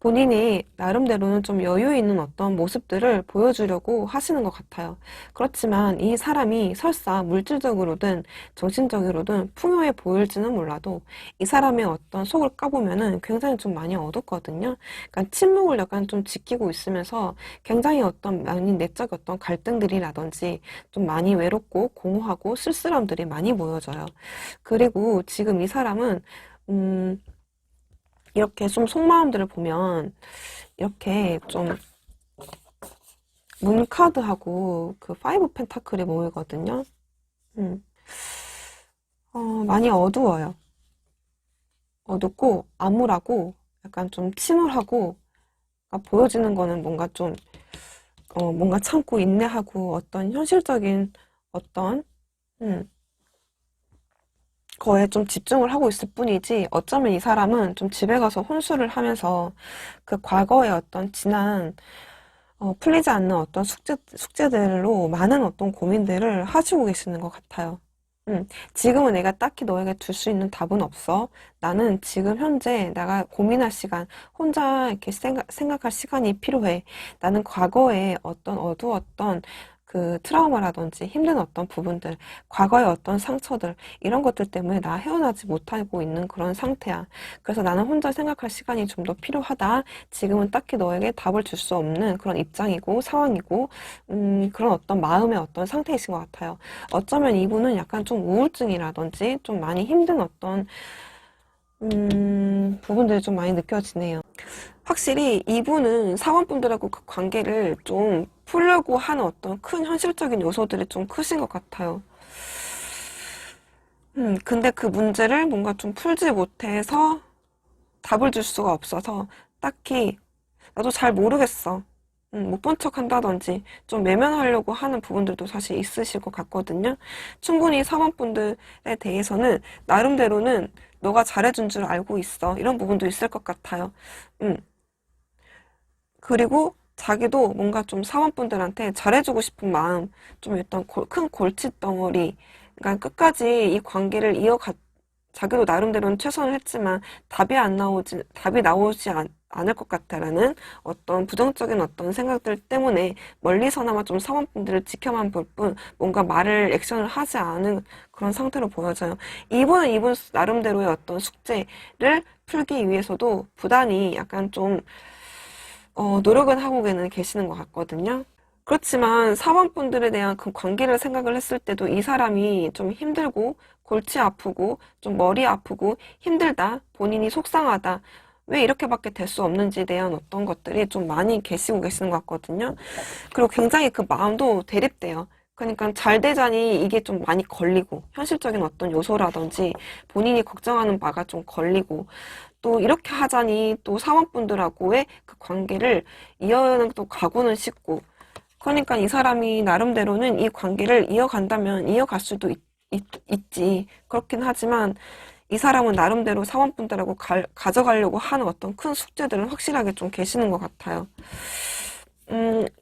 본인이 나름대로는 좀 여유 있는 어떤 모습들을 보여주려고 하시는 것 같아요. 그렇지만 이 사람이 설사 물질적으로든 정신적으로든 풍요해 보일지는 몰라도 이 사람의 어떤 속을 까보면은 굉장히 좀 많이 어둡거든요. 그러니까 침묵을 약간 좀 지키고 있으면서 굉장히 어떤 많이 내적 어떤 갈등들이라든지 좀 많이 외롭고 공허하고 쓸쓸함들이 많이 보여져요. 그리고 지금 이 사람은 이렇게 좀 속마음들을 보면 이렇게 좀 문카드하고 그 파이브 펜타클이 모이거든요. 음. 많이 어두워요. 어둡고 암울하고 약간 좀 침울하고 보여지는 거는 뭔가 좀 뭔가 참고 인내하고 어떤 현실적인 어떤 거에 좀 집중을 하고 있을 뿐이지 어쩌면 이 사람은 좀 집에 가서 혼술을 하면서 그 과거의 어떤 지난 풀리지 않는 어떤 숙제들로 많은 어떤 고민들을 하시고 계시는 것 같아요. 지금은 내가 딱히 너에게 줄 수 있는 답은 없어. 나는 지금 현재 내가 고민할 시간, 혼자 이렇게 생각할 시간이 필요해. 나는 과거에 어떤 어두웠던 그 트라우마라든지 힘든 어떤 부분들, 과거의 어떤 상처들, 이런 것들 때문에 나 헤어나지 못하고 있는 그런 상태야. 그래서 나는 혼자 생각할 시간이 좀 더 필요하다. 지금은 딱히 너에게 답을 줄 수 없는 그런 입장이고 상황이고, 그런 어떤 마음의 어떤 상태이신 것 같아요. 어쩌면 이분은 약간 좀 우울증이라든지 좀 많이 힘든 어떤 부분들이 좀 많이 느껴지네요. 확실히 이분은 사원분들하고 그 관계를 좀 풀려고 하는 어떤 큰 현실적인 요소들이 좀 크신 것 같아요. 근데 그 문제를 뭔가 좀 풀지 못해서 답을 줄 수가 없어서 딱히 나도 잘 모르겠어. 못 본 척 한다든지 좀 외면하려고 하는 부분들도 사실 있으실 것 같거든요. 충분히 사원분들에 대해서는 나름대로는 너가 잘해준 줄 알고 있어. 이런 부분도 있을 것 같아요. 음. 그리고 자기도 뭔가 좀 사원분들한테 잘해주고 싶은 마음, 좀 일단 큰 골칫덩어리, 그러니까 끝까지 이 관계를 자기도 나름대로는 최선을 했지만 답이 나오지 않을 것 같다라는 어떤 부정적인 어떤 생각들 때문에 멀리서나마 좀 사원분들을 지켜만 볼 뿐 뭔가 액션을 하지 않은 그런 상태로 보여져요. 이분은 이분 나름대로의 어떤 숙제를 풀기 위해서도 부단히 약간 좀 노력은 하고 계시는 것 같거든요. 그렇지만 사원분들에 대한 그 관계를 생각을 했을 때도 이 사람이 좀 힘들고 골치 아프고 좀 머리 아프고 힘들다, 본인이 속상하다, 왜 이렇게밖에 될 수 없는지에 대한 어떤 것들이 좀 많이 계시고 계시는 것 같거든요. 그리고 굉장히 그 마음도 대립돼요. 그러니까 잘 되자니 이게 좀 많이 걸리고 현실적인 어떤 요소라든지 본인이 걱정하는 바가 좀 걸리고 또 이렇게 하자니 또 사원분들하고의 그 관계를 이어는 또 가고는 싶고 그러니까 이 사람이 나름대로는 이 관계를 이어간다면 이어갈 수도 있지. 그렇긴 하지만 이 사람은 나름대로 사원분들하고 가져가려고 하는 어떤 큰 숙제들은 확실하게 좀 계시는 것 같아요.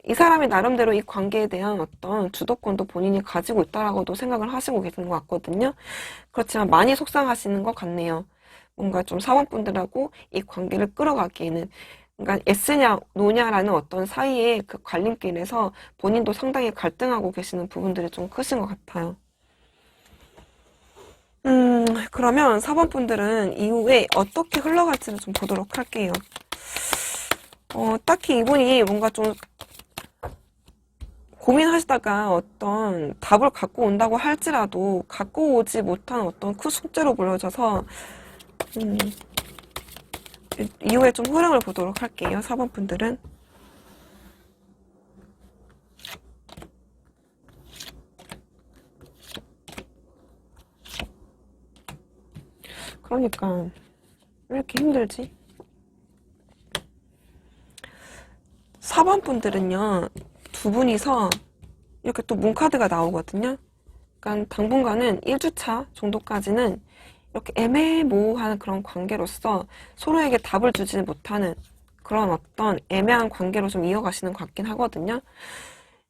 이 사람이 나름대로 이 관계에 대한 어떤 주도권도 본인이 가지고 있다라고도 생각을 하시고 계시는 것 같거든요. 그렇지만 많이 속상하시는 것 같네요. 뭔가 좀 사원분들하고 이 관계를 끌어가기에는 그러니까 애쓰냐 노냐라는 어떤 사이의 그 갈림길에서 본인도 상당히 갈등하고 계시는 부분들이 좀 크신 것 같아요. 그러면 사원분들은 이후에 어떻게 흘러갈지를 좀 보도록 할게요. 딱히 이분이 뭔가 좀 고민하시다가 어떤 답을 갖고 온다고 할지라도 갖고 오지 못한 어떤 큰 숙제로 보여져서 이후에 좀 흐름을 보도록 할게요. 4번 분들은. 그러니까 왜 이렇게 힘들지? 4번 분들은요. 두 분이서 이렇게 또 문카드가 나오거든요. 그러니까 당분간은 1주차 정도까지는 이렇게 애매모호한 그런 관계로서 서로에게 답을 주지 못하는 그런 어떤 애매한 관계로 좀 이어가시는 것 같긴 하거든요.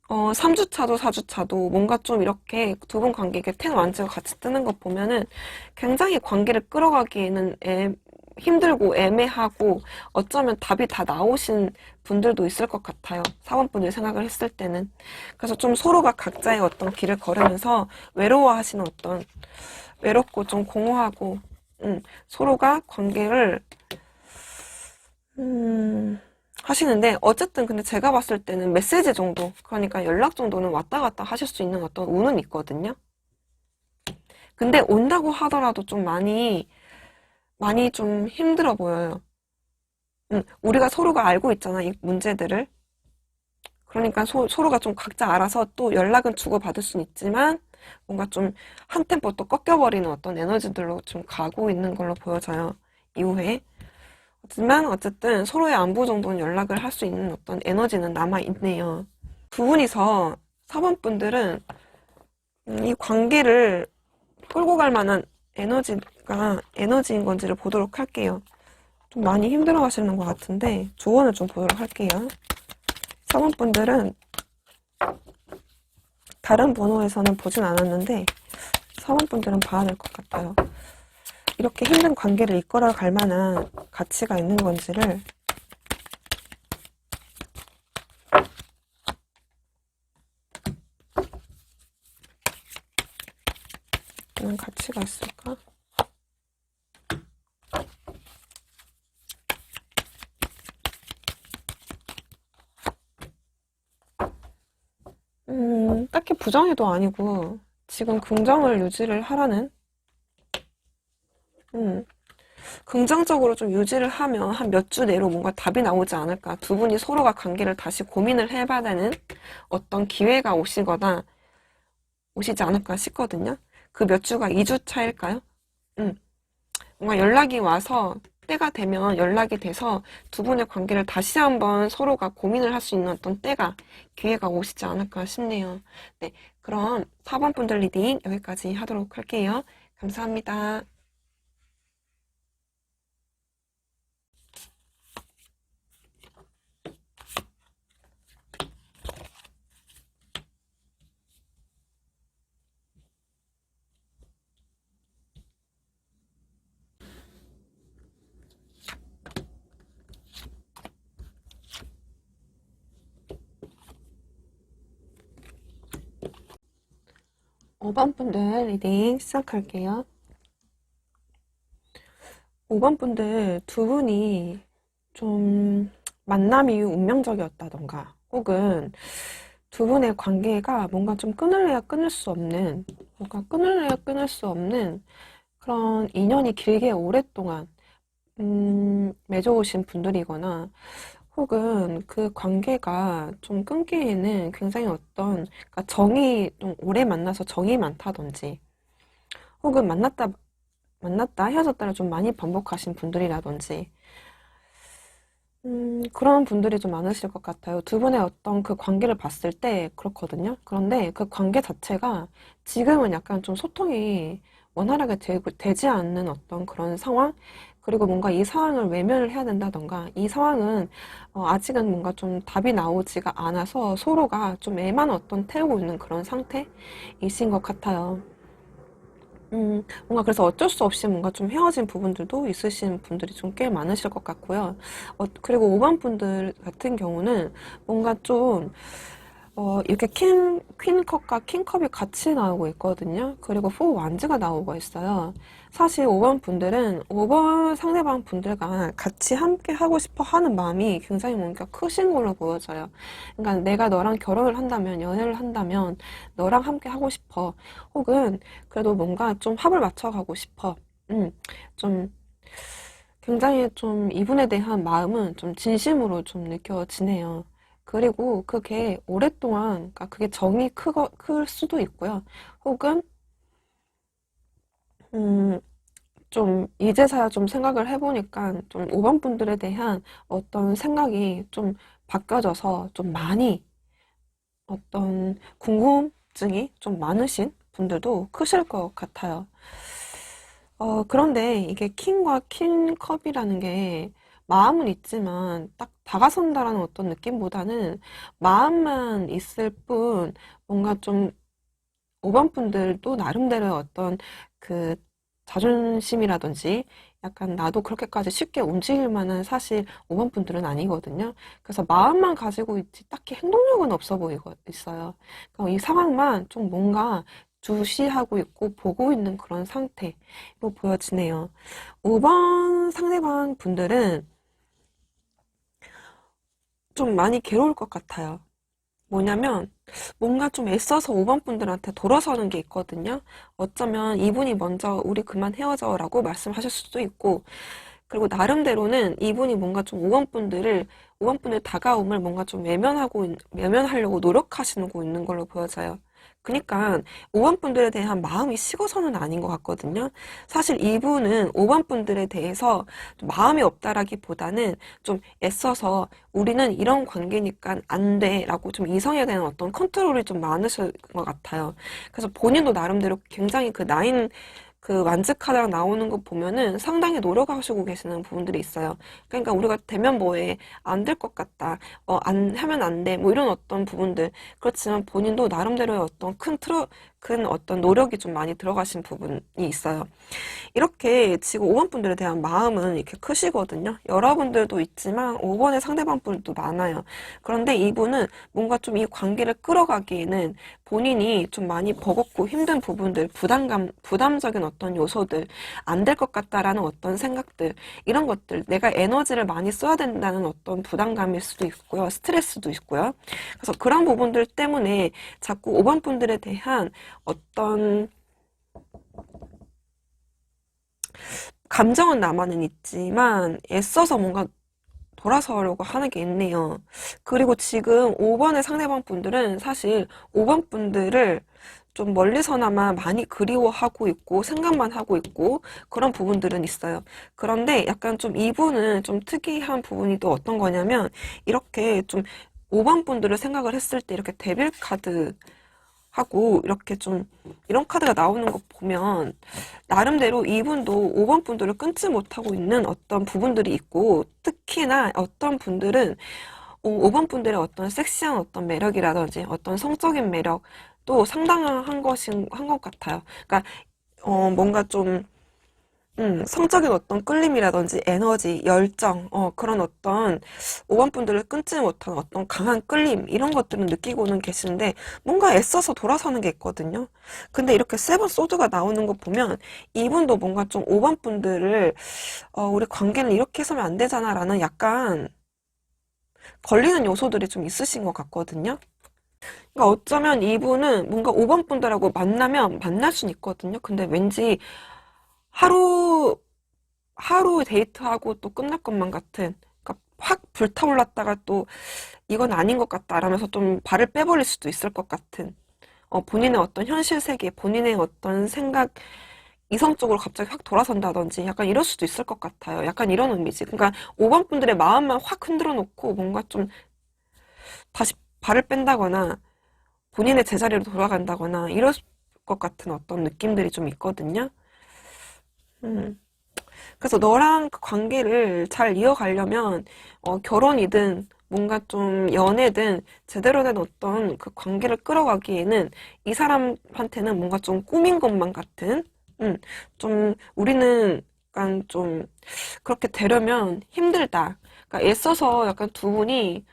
3주차도 4주차도 뭔가 좀 이렇게 두 분 관계에 텐 완즈가 같이 뜨는 거 보면은 굉장히 관계를 끌어가기에는 힘들고 애매하고 어쩌면 답이 다 나오신 분들도 있을 것 같아요. 사원분들 생각을 했을 때는. 그래서 좀 서로가 각자의 어떤 길을 걸으면서 외로워하시는 어떤 외롭고 좀 공허하고 서로가 관계를 하시는데 어쨌든 근데 제가 봤을 때는 메시지 정도 그러니까 연락 정도는 왔다 갔다 하실 수 있는 어떤 운은 있거든요. 근데 온다고 하더라도 좀 많이 좀 힘들어 보여요. 우리가 서로가 알고 있잖아 이 문제들을. 그러니까 서로가 좀 각자 알아서 또 연락은 주고받을 수는 있지만 뭔가 좀 한 템포 또 꺾여버리는 어떤 에너지들로 좀 가고 있는 걸로 보여져요. 이후에. 하지만 어쨌든 서로의 안부 정도는 연락을 할 수 있는 어떤 에너지는 남아있네요. 두 분이서 4번 분들은 이 관계를 끌고 갈 만한 에너지인 건지를 보도록 할게요. 좀 많이 힘들어 하시는 것 같은데 조언을 좀 보도록 할게요. 4번 분들은 다른 번호에서는 보진 않았는데 4번 분들은 봐야 될 것 같아요. 이렇게 힘든 관계를 이끌어 갈 만한 가치가 있는 건지를 그런 가치가 있을까? 딱히 부정해도 아니고 지금 긍정을 유지를 하라는 긍정적으로 좀 유지를 하면 한 몇 주 내로 뭔가 답이 나오지 않을까. 두 분이 서로가 관계를 다시 고민을 해봐야 되는 어떤 기회가 오시지 않을까 싶거든요. 그 몇 주가 2주 차일까요? 뭔가 연락이 와서 때가 되면 연락이 돼서 두 분의 관계를 다시 한번 서로가 고민을 할 수 있는 어떤 기회가 오시지 않을까 싶네요. 네, 그럼 4번 분들 리딩 여기까지 하도록 할게요. 감사합니다. 5번 분들 리딩 시작할게요. 5번 분들 두 분이 좀 만남이 운명적이었다던가 혹은 두 분의 관계가 뭔가 좀 끊을래야 끊을 수 없는 그런 인연이 길게 오랫동안 맺어오신 분들이거나 혹은 그 관계가 좀 끊기에는 굉장히 그러니까 정이 좀 오래 만나서 정이 많다든지 혹은 만났다 헤어졌다를 좀 많이 반복하신 분들이라든지 그런 분들이 좀 많으실 것 같아요. 두 분의 어떤 그 관계를 봤을 때 그렇거든요. 그런데 그 관계 자체가 지금은 약간 좀 소통이 원활하게 되지 않는 어떤 그런 상황? 그리고 뭔가 이 상황을 외면을 해야 된다던가 이 상황은 아직은 뭔가 좀 답이 나오지가 않아서 서로가 좀 애만 태우고 있는 그런 상태이신 것 같아요. 뭔가 그래서 어쩔 수 없이 뭔가 좀 헤어진 부분들도 있으신 분들이 좀 꽤 많으실 것 같고요. 그리고 5번 분들 같은 경우는 뭔가 좀, 이렇게 퀸컵과 킹컵이 같이 나오고 있거든요. 그리고 4 완즈가 나오고 있어요. 사실 5번 분들은 5번 상대방 분들과 같이 함께 하고 싶어 하는 마음이 굉장히 뭔가 크신 걸로 보여져요. 그러니까 내가 너랑 결혼을 한다면, 연애를 한다면 너랑 함께 하고 싶어. 혹은 그래도 뭔가 좀 합을 맞춰가고 싶어. 좀 굉장히 좀 이분에 대한 마음은 좀 진심으로 좀 느껴지네요. 그리고 그게 오랫동안, 그러니까 그게 정이 클 수도 있고요. 혹은, 음, 좀 이제서야 좀 생각을 해보니까 좀 5번 분들에 대한 어떤 생각이 좀 바뀌어져서 좀 많이 어떤 궁금증이 좀 많으신 분들도 크실 것 같아요. 그런데 이게 킹과 퀸컵이라는 게 마음은 있지만 딱 다가선다라는 어떤 느낌보다는 마음만 있을 뿐 뭔가 좀 5번 분들도 나름대로의 어떤 그 자존심이라든지 약간 나도 그렇게까지 쉽게 움직일 만한 사실 5번 분들은 아니거든요. 그래서 마음만 가지고 있지 딱히 행동력은 없어 보이고 있어요. 그러니까 이 상황만 좀 뭔가 주시하고 있고 보고 있는 그런 상태로 보여지네요. 5번 상대방 분들은 좀 많이 괴로울 것 같아요. 뭐냐면 뭔가 좀 애써서 5번 분들한테 돌아서는 게 있거든요. 어쩌면 이분이 먼저 우리 그만 헤어져 라고 말씀하실 수도 있고 그리고 나름대로는 이분이 뭔가 좀 5번분들 다가옴을 뭔가 좀 외면하려고 노력하시고 있는 걸로 보여져요. 그러니까 5번분들에 대한 마음이 식어서는 아닌 것 같거든요. 사실 이분은 5번분들에 대해서 좀 마음이 없다라기보다는 좀 애써서 우리는 이런 관계니까 안 돼 라고 좀 이성에 대한 어떤 컨트롤이 좀 많으실 것 같아요. 그래서 본인도 나름대로 굉장히 그 완즈카드랑 나오는 거 보면은 상당히 노력하시고 계시는 부분들이 있어요. 그러니까 우리가 되면 뭐해, 안 될 것 같다, 안 하면 안 돼, 뭐 이런 어떤 부분들. 그렇지만 본인도 나름대로의 어떤 큰 어떤 노력이 좀 많이 들어가신 부분이 있어요. 이렇게 지금 5번 분들에 대한 마음은 이렇게 크시거든요. 여러분들도 있지만 5번의 상대방 분들도 많아요. 그런데 이분은 뭔가 좀 이 관계를 끌어가기에는 본인이 좀 많이 버겁고 힘든 부분들, 부담적인 어떤 요소들, 안 될 것 같다라는 어떤 생각들, 이런 것들, 내가 에너지를 많이 써야 된다는 어떤 부담감일 수도 있고요. 스트레스도 있고요. 그래서 그런 부분들 때문에 자꾸 5번 분들에 대한 어떤 감정은 남아는 있지만 애써서 뭔가 돌아서려고 하는 게 있네요. 그리고 지금 5번의 상대방 분들은 사실 5번 분들을 좀 멀리서나마 많이 그리워하고 있고 생각만 하고 있고 그런 부분들은 있어요. 그런데 약간 좀 이분은 좀 특이한 부분이 또 어떤 거냐면 이렇게 좀 5번 분들을 생각을 했을 때 이렇게 데빌 카드 하고 이렇게 좀 이런 카드가 나오는 거 보면 나름대로 이분도 5번 분들을 끊지 못하고 있는 어떤 부분들이 있고 특히나 어떤 분들은 5번 분들의 어떤 섹시한 어떤 매력이라든지 어떤 성적인 매력도 상당한 한 것 같아요. 그러니까 뭔가 좀 성적인 어떤 끌림이라든지 에너지, 열정, 그런 어떤 5번 분들을 끊지 못하는 어떤 강한 끌림, 이런 것들은 느끼고는 계시는데, 뭔가 애써서 돌아서는 게 있거든요. 근데 이렇게 세번 소드가 나오는 거 보면, 이분도 뭔가 좀 5번 분들을, 우리 관계를 이렇게 해서는 안 되잖아, 라는 약간 걸리는 요소들이 좀 있으신 것 같거든요. 그러니까 어쩌면 이분은 뭔가 5번 분들하고 만나면 만날 수는 있거든요. 근데 왠지 하루 데이트하고 또 끝날 것만 같은, 그러니까 확 불타올랐다가 또 이건 아닌 것 같다 라면서 좀 발을 빼버릴 수도 있을 것 같은, 본인의 어떤 현실 세계, 본인의 어떤 생각, 이성적으로 갑자기 확 돌아선다든지 약간 이럴 수도 있을 것 같아요. 약간 이런 의미지. 그러니까 5번 분들의 마음만 확 흔들어 놓고 뭔가 좀 다시 발을 뺀다거나 본인의 제자리로 돌아간다거나 이럴 것 같은 어떤 느낌들이 좀 있거든요. 음. 그래서 너랑 그 관계를 잘 이어가려면 결혼이든 뭔가 좀 연애든 제대로 된 어떤 그 관계를 끌어가기에는 이 사람한테는 뭔가 좀 꾸민 것만 같은 좀 우리는 약간 좀 그렇게 되려면 힘들다. 그러니까 애써서 약간 두 분이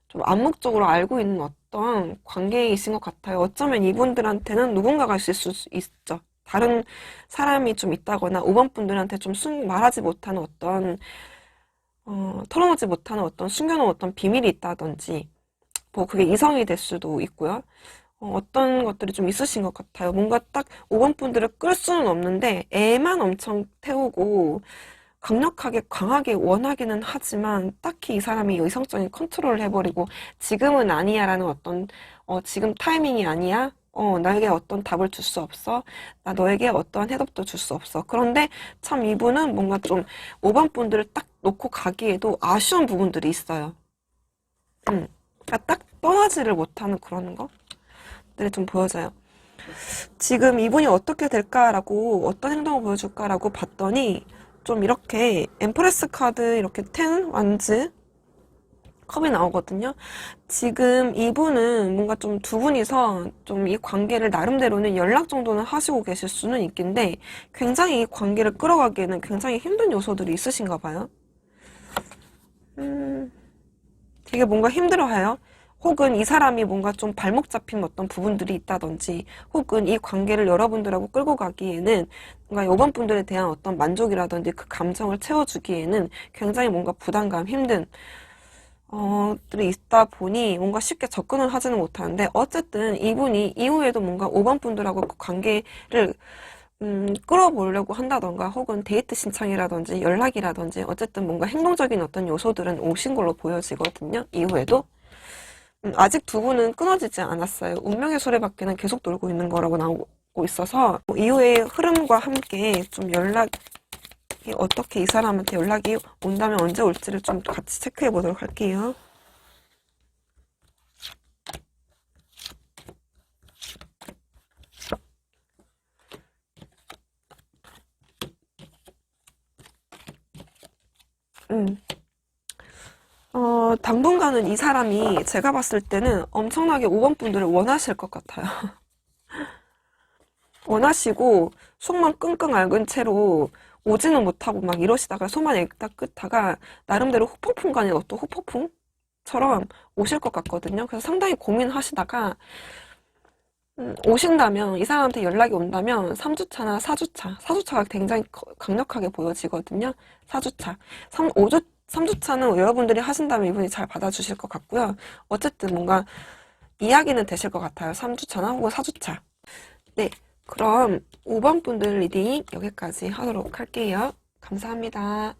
좀 암묵적으로 알고 있는 어떤 관계이신 것 같아요. 어쩌면 이분들한테는 누군가가 있을 수 있죠. 다른 사람이 좀 있다거나 5번 분들한테 좀 말하지 못하는 어떤 털어놓지 못하는 어떤 숨겨놓은 어떤 비밀이 있다든지 뭐 그게 이성이 될 수도 있고요. 어떤 것들이 좀 있으신 것 같아요. 뭔가 딱 5번 분들을 끌 수는 없는데 애만 엄청 태우고 강력하게 강하게 원하기는 하지만 딱히 이 사람이 이성적인 컨트롤을 해버리고 지금은 아니야라는 어떤 지금 타이밍이 아니야. 나에게 어떤 답을 줄 수 없어. 나 너에게 어떠한 해답도 줄 수 없어. 그런데 참 이분은 뭔가 좀 5번 분들을 딱 놓고 가기에도 아쉬운 부분들이 있어요. 그러니까 딱 떠나지를 못하는 그런 것들이 좀 보여져요. 지금 이분이 어떻게 될까라고 어떤 행동을 보여줄까라고 봤더니 좀 이렇게 엠프레스 카드 이렇게 10 완즈 컵이 나오거든요. 지금 이분은 뭔가 좀 두 분이서 좀 이 관계를 나름대로는 연락 정도는 하시고 계실 수는 있긴데 굉장히 이 관계를 끌어가기에는 굉장히 힘든 요소들이 있으신가 봐요. 되게 뭔가 힘들어해요. 혹은 이 사람이 뭔가 좀 발목 잡힌 어떤 부분들이 있다든지, 혹은 이 관계를 여러분들하고 끌고 가기에는 뭔가 여번 분들에 대한 어떤 만족이라든지 그 감정을 채워주기에는 굉장히 뭔가 부담감, 힘든, 들이 있다 보니 뭔가 쉽게 접근을 하지는 못하는데, 어쨌든 이분이 이후에도 뭔가 5번 분들하고 그 관계를 끌어보려고 한다던가 혹은 데이트 신청이라든지 연락이라든지 어쨌든 뭔가 행동적인 어떤 요소들은 오신 걸로 보여지거든요. 이후에도. 아직 두 분은 끊어지지 않았어요. 운명의 수레바퀴는 계속 돌고 있는 거라고 나오고 있어서 이후의 흐름과 함께 좀 연락이 어떻게 이 사람한테 연락이 온다면 언제 올지를 좀 같이 체크해 보도록 할게요. 당분간은 이 사람이 제가 봤을 때는 엄청나게 5번 분들을 원하실 것 같아요. 원하시고 속만 끙끙 앓은 채로 오지는 못하고 막 이러시다가 소만 읽다 끄다가 나름대로 후폭풍가 아닌 어떤 후폭풍처럼 오실 것 같거든요. 그래서 상당히 고민하시다가 오신다면 이 사람한테 연락이 온다면 3주차나 4주차가 굉장히 강력하게 보여지거든요. 4주차. 3주차는 여러분들이 하신다면 이분이 잘 받아주실 것 같고요. 어쨌든 뭔가 이야기는 되실 것 같아요. 3주차나 혹은 4주차. 네, 그럼 5번 분들 리딩 여기까지 하도록 할게요. 감사합니다.